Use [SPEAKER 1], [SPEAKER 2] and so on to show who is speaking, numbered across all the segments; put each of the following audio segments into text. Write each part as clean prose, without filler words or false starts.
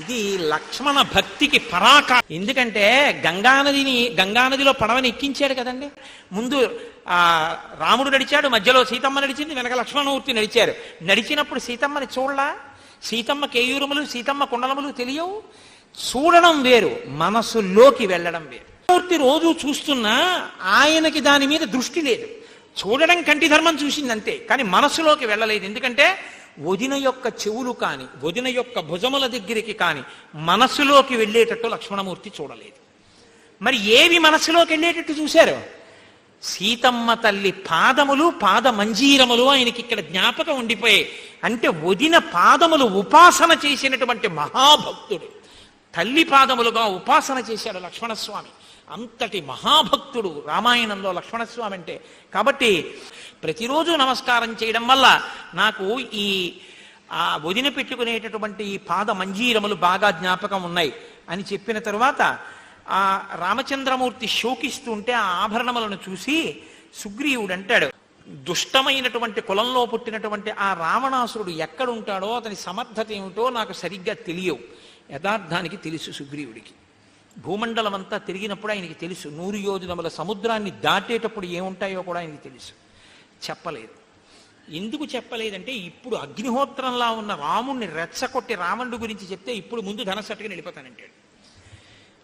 [SPEAKER 1] ఇది లక్ష్మణ భక్తికి ఎందుకంటే గంగానదిలో పడవని ఎక్కించాడు కదండి. ముందు రాముడు నడిచాడు, మధ్యలో సీతమ్మ నడిచింది, వెనక లక్ష్మణమూర్తి నడిచారు. నడిచినప్పుడు సీతమ్మని చూడలా? సీతమ్మ కేయూరములు, సీతమ్మ కుండలములు తెలియవు. చూడడం వేరు, మనసులోకి వెళ్ళడం వేరు. మూర్తి రోజు చూస్తున్నా ఆయనకి దాని మీద దృష్టి లేదు. చూడడం కంటి ధర్మం చూసింది అంతే, కానీ మనసులోకి వెళ్ళలేదు. ఎందుకంటే వదిన యొక్క చెవులు కాని, వదిన యొక్క భుజముల దగ్గరికి కాని మనసులోకి వెళ్ళేటట్టు లక్ష్మణమూర్తి చూడలేదు. మరి ఏవి మనసులోకి వెళ్ళేటట్టు చూశారు? సీతమ్మ తల్లి పాదములు, పాద మంజీరములు ఆయనకి ఇక్కడ జ్ఞాపకం ఉండిపోయాయి. అంటే వదిన పాదములు ఉపాసన చేసినటువంటి మహాభక్తుడు, తల్లి పాదములుగా ఉపాసన చేశాడు లక్ష్మణస్వామి. అంతటి మహాభక్తుడు రామాయణంలో లక్ష్మణస్వామి అంటే. కాబట్టి ప్రతిరోజు నమస్కారం చేయడం వల్ల నాకు ఈ వదిన పెట్టుకునేటటువంటి ఈ పాద మంజీరములు బాగా జ్ఞాపకం ఉన్నాయి అని చెప్పిన తరువాత ఆ రామచంద్రమూర్తి శోకిస్తుంటే ఆ ఆభరణములను చూసి సుగ్రీవుడు అంటాడు, దుష్టమైనటువంటి కులంలో పుట్టినటువంటి ఆ రావణాసురుడు ఎక్కడుంటాడో అతని సమర్థత ఏమిటో నాకు సరిగ్గా తెలియవు. యథార్థానికి తెలుసు సుగ్రీవుడికి. భూమండలం అంతా తిరిగినప్పుడు ఆయనకి తెలుసు. 100 యోజనముల సముద్రాన్ని దాటేటప్పుడు ఏముంటాయో కూడా ఆయనకి తెలుసు. చెప్పలేదు. ఎందుకు చెప్పలేదంటే ఇప్పుడు అగ్నిహోత్రంలా ఉన్న రాముణ్ణి రెచ్చకొట్టి రావణుడి గురించి చెప్తే ఇప్పుడు ముందు ధనసట్టుకుని వెళ్ళిపోతానంటాడు.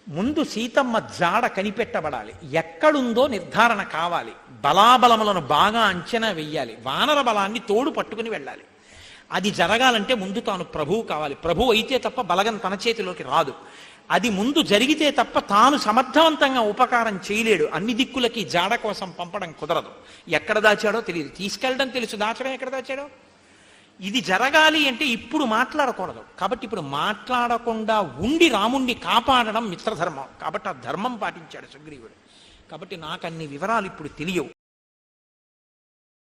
[SPEAKER 1] ముందు సీతమ్మ జాడ కనిపెట్టబడాలి, ఎక్కడుందో నిర్ధారణ కావాలి, బలాబలములను బాగా అంచనా వెయ్యాలి, వానర బలాన్ని తోడు పట్టుకుని వెళ్ళాలి. అది జరగాలంటే ముందు తాను ప్రభువు కావాలి. ప్రభువు అయితే తప్ప బలగం తన చేతిలోకి రాదు. అది ముందు జరిగితే తప్ప తాను సమర్థవంతంగా ఉపకారం చేయలేడు. అన్ని దిక్కులకి జాడ కోసం పంపడం కుదరదు. ఎక్కడ దాచాడో తెలియదు, తీసుకెళ్ళడం తెలుసు, దాచడం ఎక్కడ దాచాడో. ఇది జరగాలి అంటే ఇప్పుడు మాట్లాడకూడదు. కాబట్టి ఇప్పుడు మాట్లాడకుండా ఉండి రాముణ్ణి కాపాడడం మిత్రధర్మం. కాబట్టి ఆ ధర్మం పాటించాడు సుగ్రీవుడు. కాబట్టి నాకు అన్ని వివరాలు ఇప్పుడు తెలియవు.